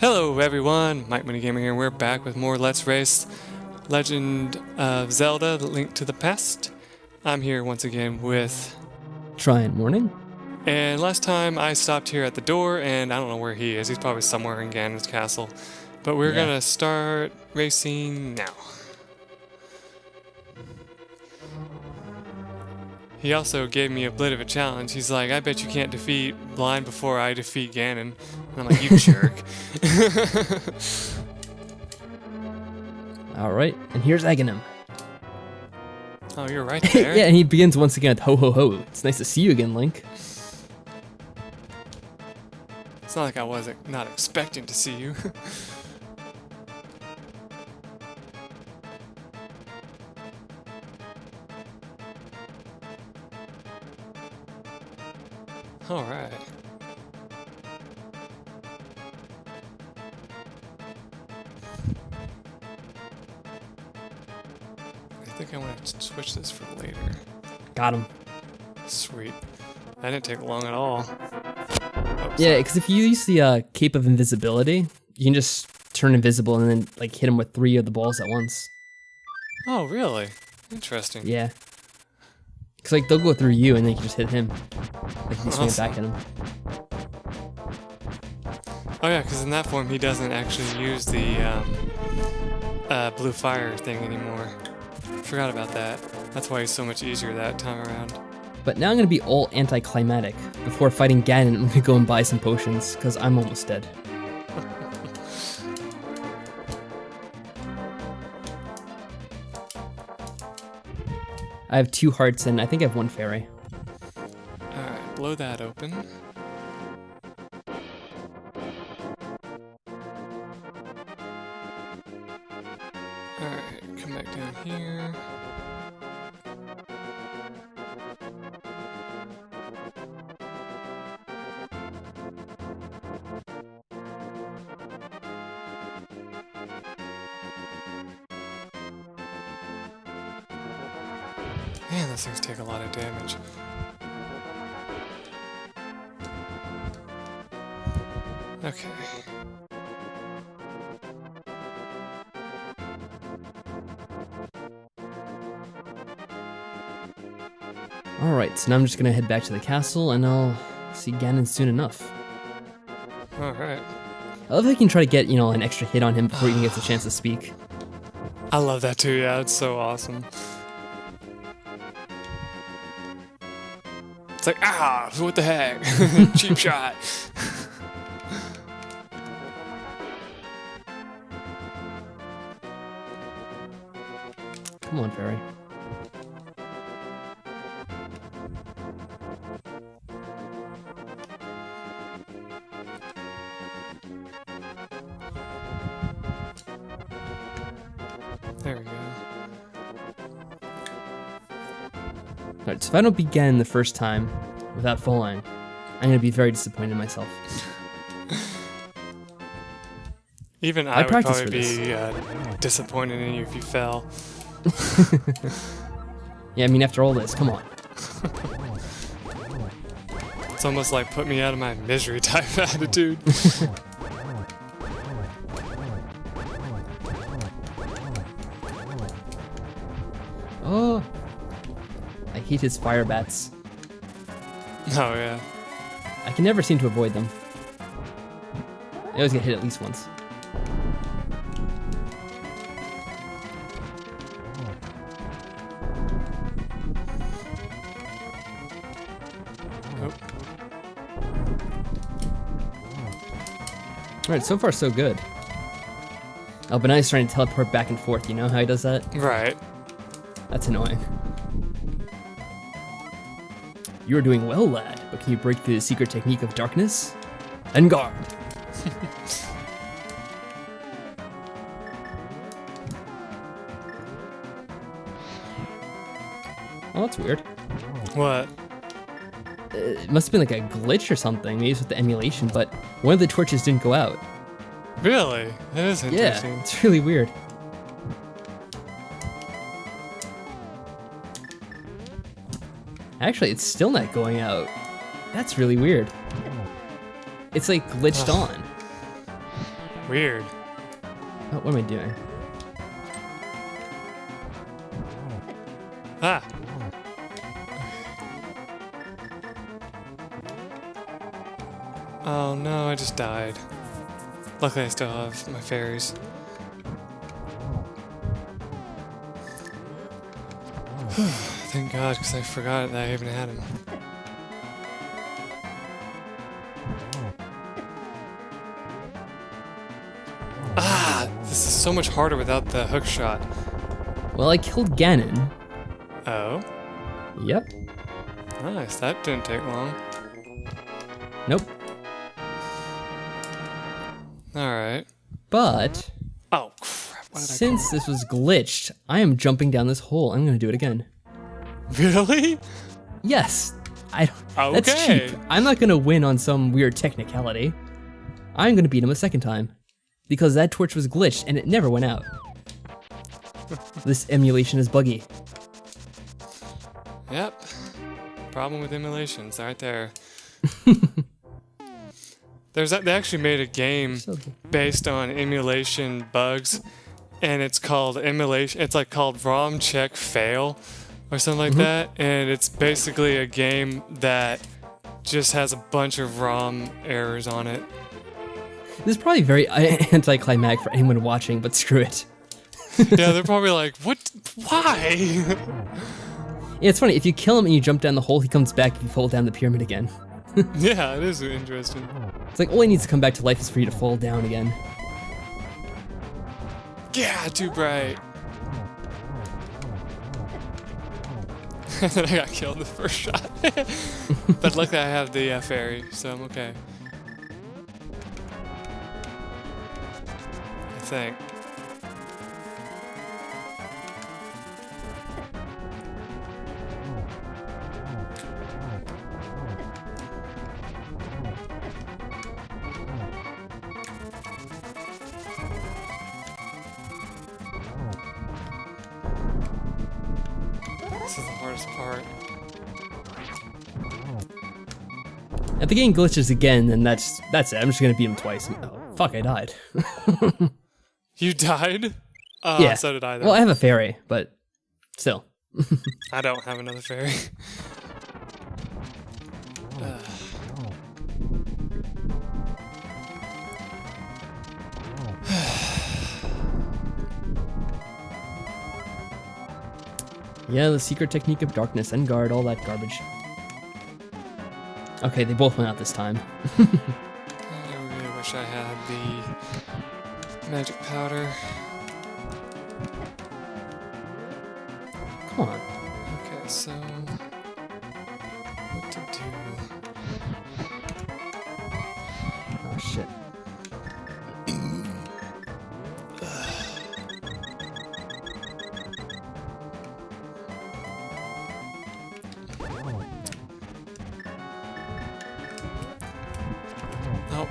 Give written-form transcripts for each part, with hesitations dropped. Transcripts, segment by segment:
Hello everyone, MikeMoneyGMR here. We're back with more Let's Race Legend of Zelda, The Link to the Past. I'm here once again with... Trying Morning. And last time I stopped here at the door and I don't know where he is. He's probably somewhere in Ganon's castle. But we're gonna start racing now. He also gave me a bit of a challenge. He's like, I bet you can't defeat Blind before I defeat Ganon. And I'm like, you jerk. Alright, and here's Aghanim. Oh, you're right there. Yeah, and he begins once again with ho ho ho. It's nice to see you again, Link. It's not like I wasn't not expecting to see you. All right. I think I want to switch this for later. Got him. Sweet. That didn't take long at all. Oh, Yeah, because if you use the Cape of Invisibility, you can just turn invisible and then like hit him with 3 of the balls at once. Oh, really? Interesting. Yeah. Because like they'll go through you and then you can just hit him. Like you can swing it back at him. Oh yeah, because in that form he doesn't actually use the blue fire thing anymore. Forgot about that. That's why he's so much easier that time around. But now I'm going to be all anticlimactic. Before fighting Ganon, I'm going to go and buy some potions, because I'm almost dead. I have 2 hearts and I think I have 1 fairy. Alright, blow that open. Alright, come back down here. Man, those things take a lot of damage. Okay. Alright, so now I'm just going to head back to the castle and I'll see Ganon soon enough. Alright. I love how you can try to get, an extra hit on him before he even gets a chance to speak. I love that too, yeah, it's so awesome. It's like, what the heck? Cheap shot. Come on, fairy. There we go. Alright, so if I don't beat Ganon the first time without falling, I'm going to be very disappointed in myself. Even I would probably be disappointed in you if you fell. Yeah, I mean, after all this, come on. It's almost like put me out of my misery type attitude. Oh, I hate his fire bats. Oh yeah. I can never seem to avoid them. I always get hit at least once. Oh. Alright, so far so good. Oh, but now he's trying to teleport back and forth, you know how he does that? Right. That's annoying. You are doing well, lad, but can you break through the secret technique of darkness? And guard! Oh, that's weird. What? It must have been like a glitch or something, maybe it's with the emulation, but one of the torches didn't go out. Really? That is interesting. Yeah, it's really weird. Actually, it's still not going out. That's really weird. It's like glitched on. Weird. Oh, what am I doing? Ah. Oh no, I just died. Luckily I still have my fairies. Thank God, because I forgot that I even had him. Ah! This is so much harder without the hook shot. Well, I killed Ganon. Oh? Yep. Nice, that didn't take long. Nope. Alright. But Oh, crap. What did since this was glitched, I am jumping down this hole. I'm going to do it again. Really? Yes. Okay. That's cheap. I'm not going to win on some weird technicality. I'm going to beat him a second time. Because that torch was glitched and it never went out. This emulation is buggy. Yep. Problem with emulations, right there. They actually made a game based on emulation bugs, and it's called emulation. It's like called ROM check fail, or something like that. And it's basically a game that just has a bunch of ROM errors on it. This is probably very anticlimactic for anyone watching, but screw it. Yeah, they're probably like, what? Why? Yeah, it's funny. If you kill him and you jump down the hole, he comes back if you fall down the pyramid again. Yeah, it is interesting. It's like all he needs to come back to life is for you to fall down again. Yeah, too bright. And then I got killed the first shot. But luckily I have the fairy, so I'm okay. I think. This is the hardest part. If the game glitches again, then that's it. I'm just gonna beat him twice. Oh, fuck, I died. You died? Yeah. So did I, though. Well, I have a fairy, but still. I don't have another fairy. Yeah, the secret technique of darkness and guard, all that garbage. Okay, they both went out this time. I really wish I had the magic powder. Come on. Okay, so what to do? Oh shit. Nope.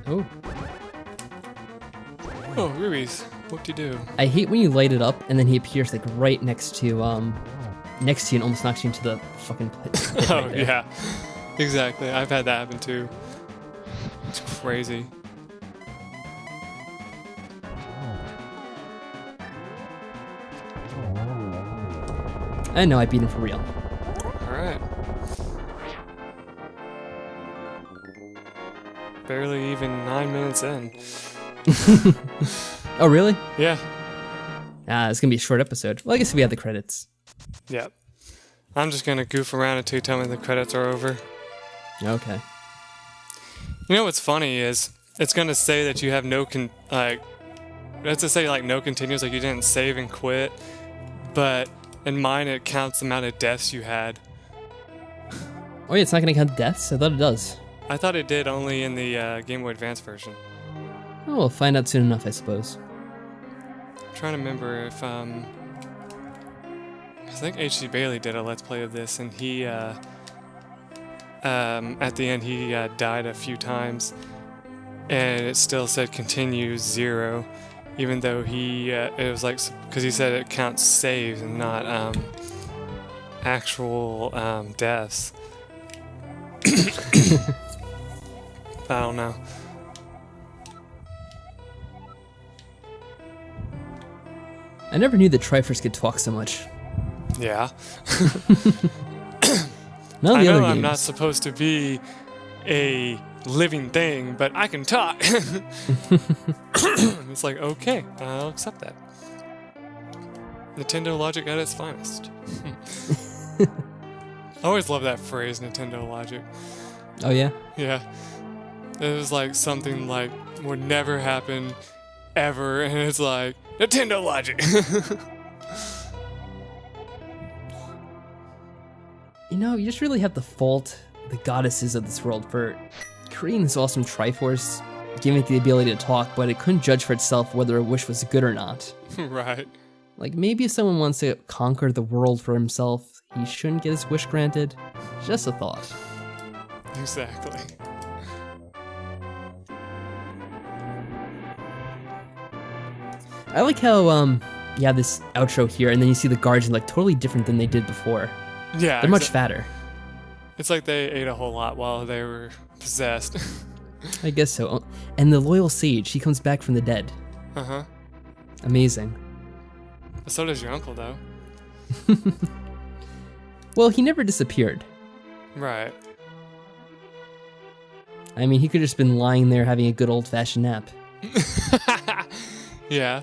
Oh. Oh, rubies. What do you do? I hate when you light it up and then he appears like right next to you and almost knocks you into the fucking pit right Oh, there. yeah. Exactly. I've had that happen too. It's crazy. And no, I beat him for real. Alright. Barely even 9 minutes in. Oh, really? Yeah. Ah, it's gonna be a short episode. Well, I guess we have the credits. Yep. I'm just gonna goof around until you tell me the credits are over. Okay. You know what's funny is it's gonna say that you have no let's just say like no continues, like you didn't save and quit, but in mine it counts the amount of deaths you had. Oh yeah, it's not gonna count deaths? I thought it does. I thought it did only in the Game Boy Advance version. Oh, we'll find out soon enough, I suppose. I'm trying to remember if I think H.C. Bailey did a Let's Play of this, and he at the end he died a few times, and it still said continue 0, even though it was like, because he said it counts saves and not actual deaths. I don't know. I never knew that Trifers could talk so much. Yeah. None of I the other know I'm games. not supposed to be a living thing, but I can talk. It's like, okay, I'll accept that. Nintendo logic at its finest. I always love that phrase, Nintendo logic. Oh yeah. Yeah. It was like something like would never happen ever, and it's like Nintendo logic. You know, you just really have to fault the goddesses of this world for creating this awesome Triforce, giving it the ability to talk, but it couldn't judge for itself whether a wish was good or not. Right. Like, maybe if someone wants to conquer the world for himself, he shouldn't get his wish granted. Just a thought. Exactly. I like how, you have this outro here, and then you see the guardians like totally different than they did before. Yeah. They're much fatter. It's like they ate a whole lot while they were possessed. I guess so. And the loyal sage, he comes back from the dead. Uh-huh. Amazing. So does your uncle, though. Well, he never disappeared. Right. I mean, he could have just been lying there having a good old-fashioned nap. Yeah.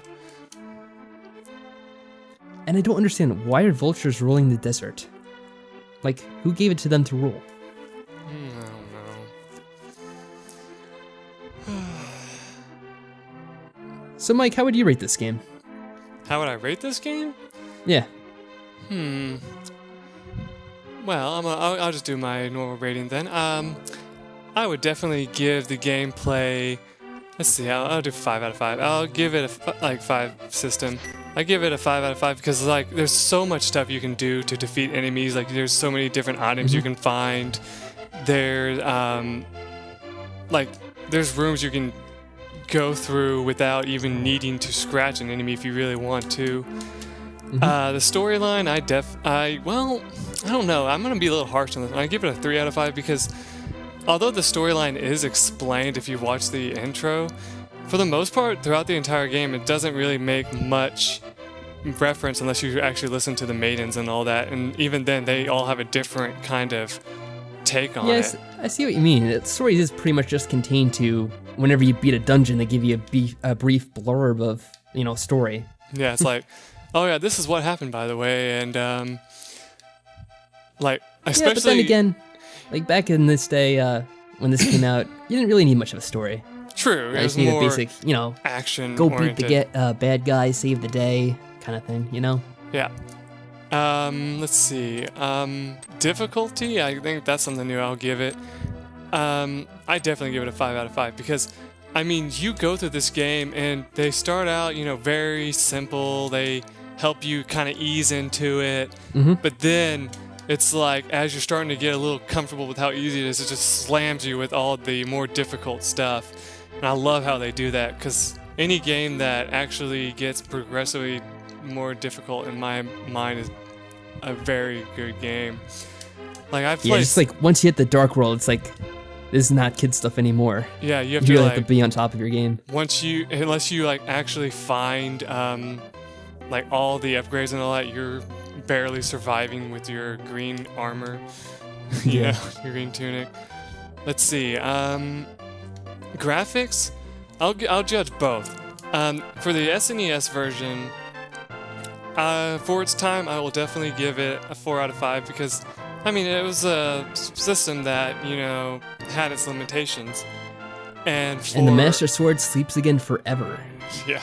And I don't understand, why are vultures ruling the desert? Like, who gave it to them to rule? I don't know. So, Mike, how would you rate this game? How would I rate this game? Yeah. Well, I'll just do my normal rating then. I would definitely give the gameplay. Let's see. I'll do 5 out of 5. I'll give it a 5 system. I give it a 5 out of 5 because like there's so much stuff you can do to defeat enemies. Like there's so many different items you can find. There's there's rooms you can go through without even needing to scratch an enemy if you really want to. The storyline, I don't know. I'm gonna be a little harsh on this. I give it a 3 out of 5 because although the storyline is explained if you watch the intro, for the most part throughout the entire game it doesn't really make much reference unless you actually listen to the maidens and all that, and even then they all have a different kind of take on Yes, it. I see what you mean. The story is pretty much just contained to whenever you beat a dungeon, they give you a brief blurb of, story. Yeah, it's like, oh yeah, this is what happened by the way, and especially. Yeah, but then again, like back in this day when this came out, you didn't really need much of a story. True, I it just was needed more basic, action. go oriented. beat the bad guy, save the day, kind of thing, Yeah. Let's see. Difficulty, I think that's something new I'll give it. I definitely give it a 5 out of 5 because, I mean, you go through this game and they start out, very simple. They help you kind of ease into it. But then it's like, as you're starting to get a little comfortable with how easy it is, it just slams you with all the more difficult stuff. And I love how they do that because any game that actually gets progressively more difficult in my mind is a very good game. Like I've played. Yeah, just like once you hit the dark world, it's like this is not kid stuff anymore. Yeah, you have You to really like have to be on top of your game. unless you like actually find like all the upgrades and all that, you're barely surviving with your green armor. Yeah. Your green tunic. Let's see. Graphics, I'll judge both. For the SNES version, for its time, I will definitely give it a 4 out of 5 because, I mean, it was a system that, had its limitations. And the Master Sword sleeps again forever. Yeah.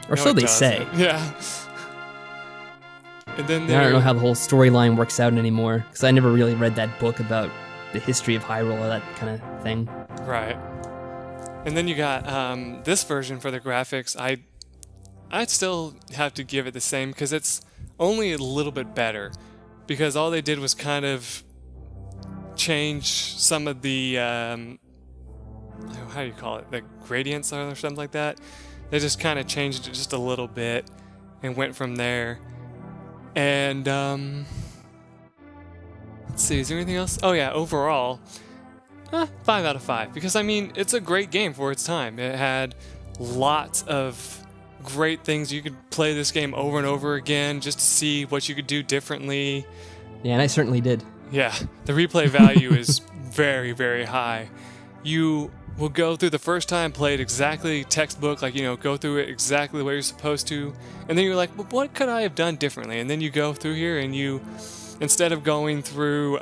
Or No, so it they doesn't. say. Yeah. And then I don't know how the whole storyline works out anymore because I never really read that book about the history of Hyrule or that kind of thing. Right. And then you got this version for the graphics. I'd still have to give it the same because it's only a little bit better because all they did was kind of change some of the how do you call it, the gradients or something like that. They just kind of changed it just a little bit and went from there. And Let's see, is there anything else? Oh yeah, overall, 5 out of 5. Because I mean, it's a great game for its time. It had lots of great things. You could play this game over and over again just to see what you could do differently. Yeah, and I certainly did. Yeah, the replay value is very, very high. You will go through the first time, play it exactly textbook, like, go through it exactly the way you're supposed to. And then you're like, well, what could I have done differently? And then you go through here and you, instead of going through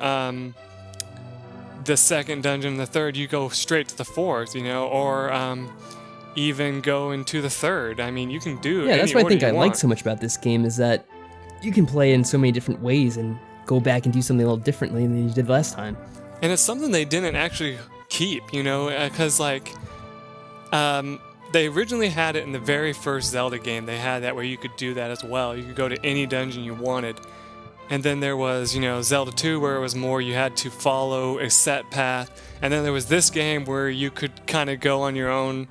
the second dungeon and the third, you go straight to the fourth, or even go into the third. I mean, you can do Yeah, that's what I think I want. like so much about this game is that you can play in so many different ways and go back and do something a little differently than you did last time. And it's something they didn't actually keep, because they originally had it in the very first Zelda game. They had that where you could do that as well. You could go to any dungeon you wanted. And then there was, Zelda 2 where it was more you had to follow a set path. And then there was this game where you could kind of go on your own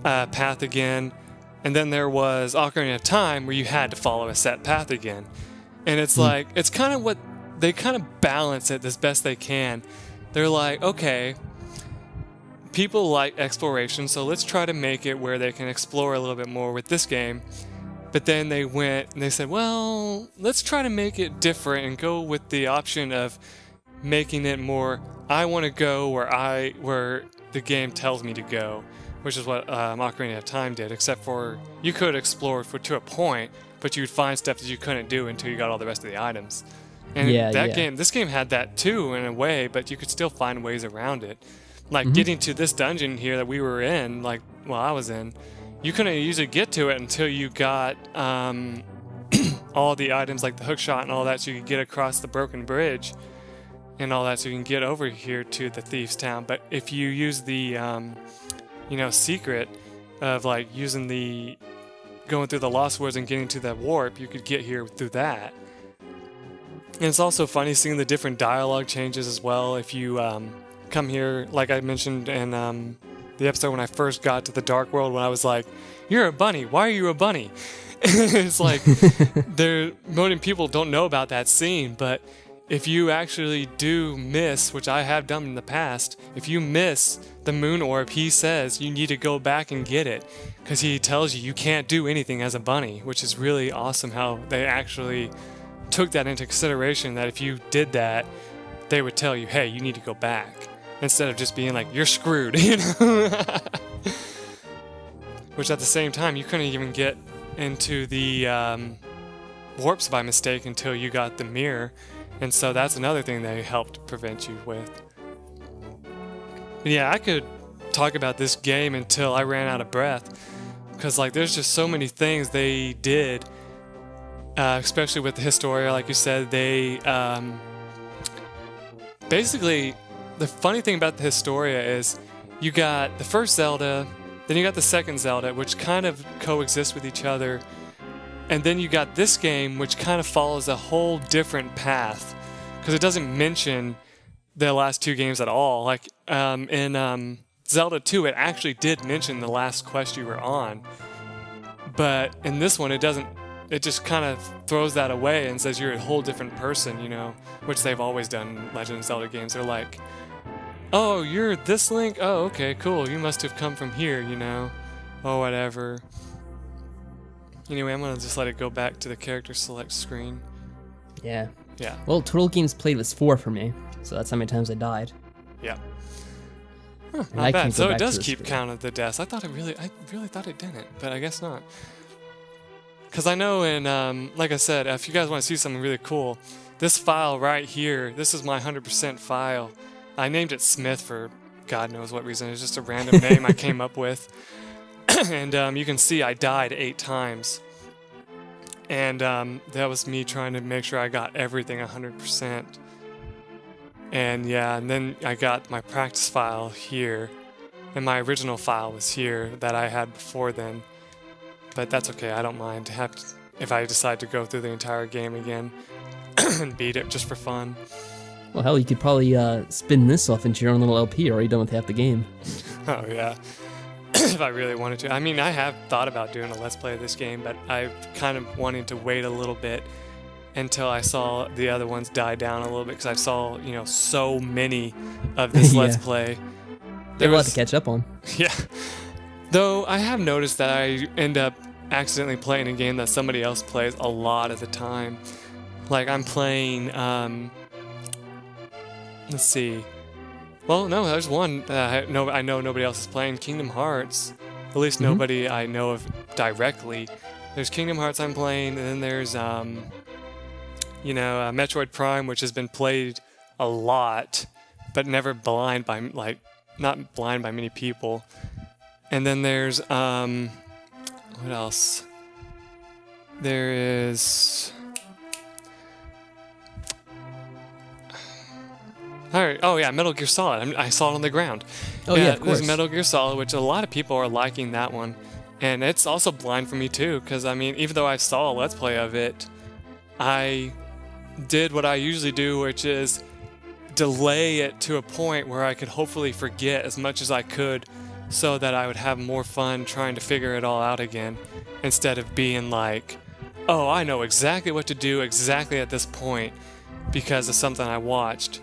path again. And then there was Ocarina of Time where you had to follow a set path again. And it's like, it's kind of what they kind of balance it as best they can. They're like, okay, people like exploration, so let's try to make it where they can explore a little bit more with this game. But then they went and they said, well, let's try to make it different and go with the option of making it more, I want to go where the game tells me to go, which is what Ocarina of Time did, except for you could explore to a point, but you'd find stuff that you couldn't do until you got all the rest of the items. And this game had that too in a way, but you could still find ways around it. Like getting to this dungeon here that we were in, I was in, you couldn't usually get to it until you got all the items like the hook shot and all that, so you could get across the broken bridge and all that, so you can get over here to the Thief's Town. But if you use the secret of going through the Lost Woods and getting to that warp, you could get here through that. And it's also funny seeing the different dialogue changes as well. If you come here, like I mentioned in the episode when I first got to the Dark World, when I was like, "You're a bunny. Why are you a bunny?" It's like many people don't know about that scene, but if you actually do miss, which I have done in the past, if you miss the moon orb, he says you need to go back and get it, because he tells you can't do anything as a bunny, which is really awesome how they actually took that into consideration, that if you did that, they would tell you, hey, you need to go back, instead of just being like, you're screwed, Which at the same time, you couldn't even get into the warps by mistake until you got the mirror. And so that's another thing they helped prevent you with. But yeah, I could talk about this game until I ran out of breath, because there's just so many things they did, especially with the Historia. Like you said, they basically, the funny thing about the Historia is you got the first Zelda, then you got the second Zelda, which kind of coexist with each other. And then you got this game, which kind of follows a whole different path, because it doesn't mention the last two games at all. Like in Zelda 2, it actually did mention the last quest you were on. But in this one, it doesn't. It just kind of throws that away and says you're a whole different person, which they've always done in Legend of Zelda games. They're like, oh, you're this Link? Oh, okay, cool. You must have come from here, or whatever. Anyway, I'm going to just let it go back to the character select screen. Yeah. Yeah. Well, total games played was 4 for me, so that's how many times I died. Yeah. Huh, not bad. So it does keep count of the deaths. I really thought it didn't, but I guess not. Because I know like I said, if you guys want to see something really cool, this file right here, this is my 100% file. I named it Smith for God knows what reason. It's just a random name I came up with. And you can see I died 8 times. And that was me trying to make sure I got everything 100%. And yeah, and then I got my practice file here. And my original file was here that I had before then. But that's okay, I don't mind if I decide to go through the entire game again and beat it just for fun. Well, hell, you could probably spin this off into your own little LP, already done with half the game. Oh, yeah. If I really wanted to. I mean, I have thought about doing a Let's Play of this game, but I'm kind of wanting to wait a little bit until I saw the other ones die down a little bit because I saw, so many of this Let's Yeah. Play. There's a lot to catch up on. Yeah. Though I have noticed that I end up accidentally playing a game that somebody else plays a lot of the time. Like I'm playing, let's see. Well, no, there's one that I know nobody else is playing, Kingdom Hearts. At least nobody I know of directly. There's Kingdom Hearts I'm playing, and then there's, Metroid Prime, which has been played a lot, but never blind by, not blind by many people. And then there's, what else? There is... Alright, oh yeah, Metal Gear Solid. I saw it on the ground. Oh yeah, of course. There's Metal Gear Solid, which a lot of people are liking that one. And it's also blind for me too, because I mean, even though I saw a Let's Play of it, I did what I usually do, which is delay it to a point where I could hopefully forget as much as I could so that I would have more fun trying to figure it all out again, instead of being like, oh, I know exactly what to do exactly at this point because of something I watched.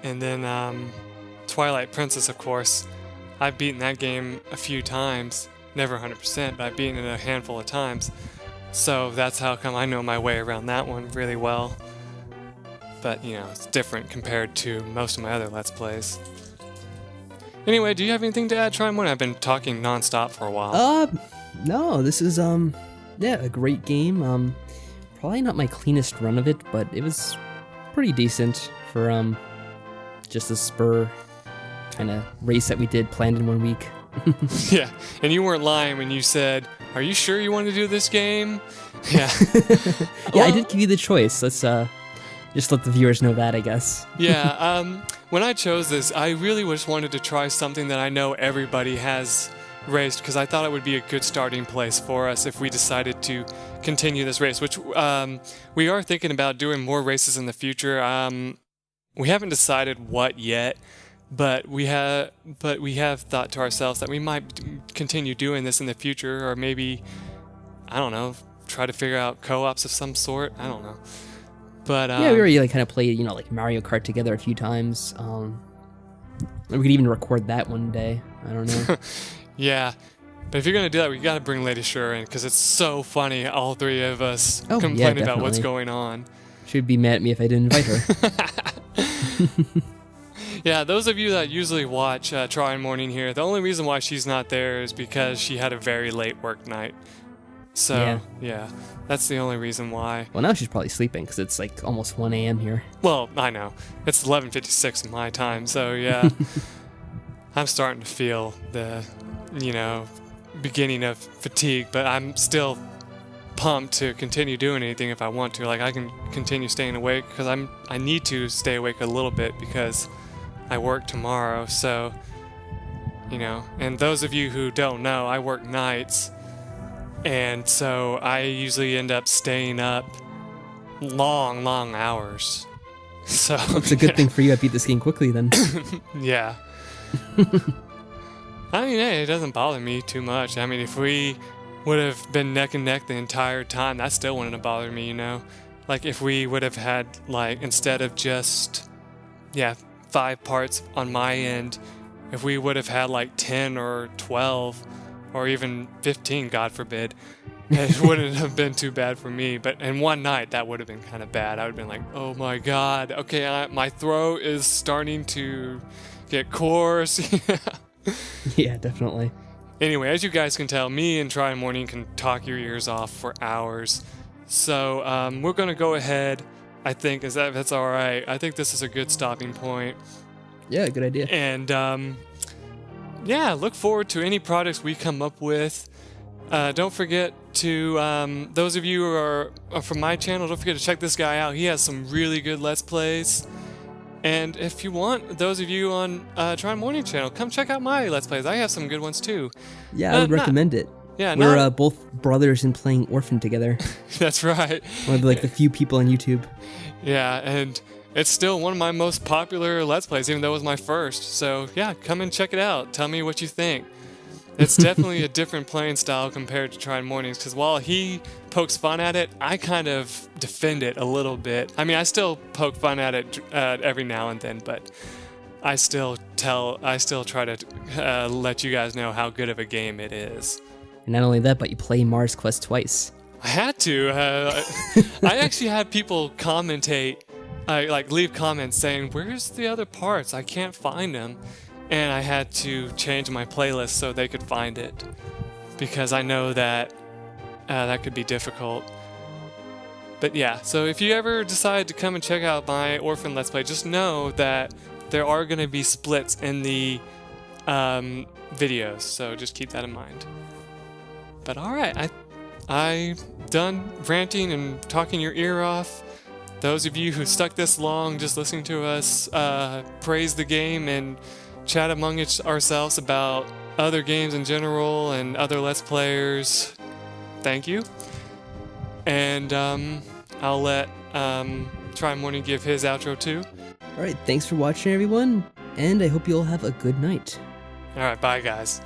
And then Twilight Princess, of course. I've beaten that game a few times. Never 100%, but I've beaten it a handful of times. So that's how come I know my way around that one really well. But, it's different compared to most of my other Let's Plays. Anyway, do you have anything to add, Try One? I've been talking nonstop for a while. No, this is, a great game. Probably not my cleanest run of it, but it was pretty decent for, just a spur kind of race that we did planned in 1 week. Yeah, and you weren't lying when you said, are you sure you want to do this game? Yeah. Yeah, I did give you the choice. Let's just let the viewers know that, I guess. Yeah, when I chose this, I really just wanted to try something that I know everybody has raced, because I thought it would be a good starting place for us if we decided to continue this race, which we are thinking about doing more races in the future. We haven't decided what yet, but we have thought to ourselves that we might continue doing this in the future, or maybe, I don't know, try to figure out co-ops of some sort. I don't know. But yeah, we already kind of played, like Mario Kart together a few times. We could even record that one day. I don't know. Yeah. But if you're gonna do that, we gotta bring Lady Sure in, because it's so funny, all three of us complaining about what's going on. She'd be mad at me if I didn't invite her. Yeah, those of you that usually watch Try Morning here, the only reason why she's not there is because she had a very late work night. So, yeah, that's the only reason why. Well, now she's probably sleeping, because it's like almost 1 a.m. here. Well, I know. It's 11:56 in my time, so yeah. I'm starting to feel the, beginning of fatigue, but I'm still pumped to continue doing anything if I want to. Like, I can continue staying awake, because I need to stay awake a little bit because I work tomorrow, so, and those of you who don't know, I work nights, and so I usually end up staying up long hours. So it's a good thing for you. I beat this game quickly then. Yeah. I mean, hey, it doesn't bother me too much. I mean, if we would have been neck and neck the entire time, that still wouldn't have bothered me, Like, if we would have had, instead of just, 5 parts on my end, if we would have had, 10 or 12 or even 15, God forbid, it wouldn't have been too bad for me. But in one night, that would have been kind of bad. I would have been like, oh my God, okay, my throat is starting to get coarse. Yeah, definitely. Anyway, as you guys can tell, me and Try Morning can talk your ears off for hours. So we're going to go ahead, I think, if that's all right. I think this is a good stopping point. Yeah, good idea. And look forward to any products we come up with. Don't forget to, those of you who are from my channel, don't forget to check this guy out. He has some really good Let's Plays. And if you want, those of you on Try Morning channel, come check out my Let's Plays. I have some good ones too. Yeah, I would recommend it. Yeah, we're both brothers in playing Orphan together. That's right. One of the few people on YouTube. Yeah, and it's still one of my most popular Let's Plays, even though it was my first. So yeah, come and check it out. Tell me what you think. It's definitely a different playing style compared to Trying Mornings, because while he pokes fun at it, I kind of defend it a little bit. I mean, I still poke fun at it every now and then, but I still try to let you guys know how good of a game it is. And not only that, but you play Mars Quest twice. I had to. I actually had people commentate, like leave comments saying, "Where's the other parts? I can't find them." And I had to change my playlist so they could find it, because I know that that could be difficult. But yeah, so if you ever decide to come and check out my Orphan Let's Play, just know that there are going to be splits in the videos, so just keep that in mind. But alright, I'm done ranting and talking your ear off. Those of you who stuck this long just listening to us praise the game and chat among ourselves about other games in general and other Let's Players, thank you. And I'll let Try Morning give his outro too. Alright, thanks for watching everyone, and I hope you all have a good night. Alright, bye guys.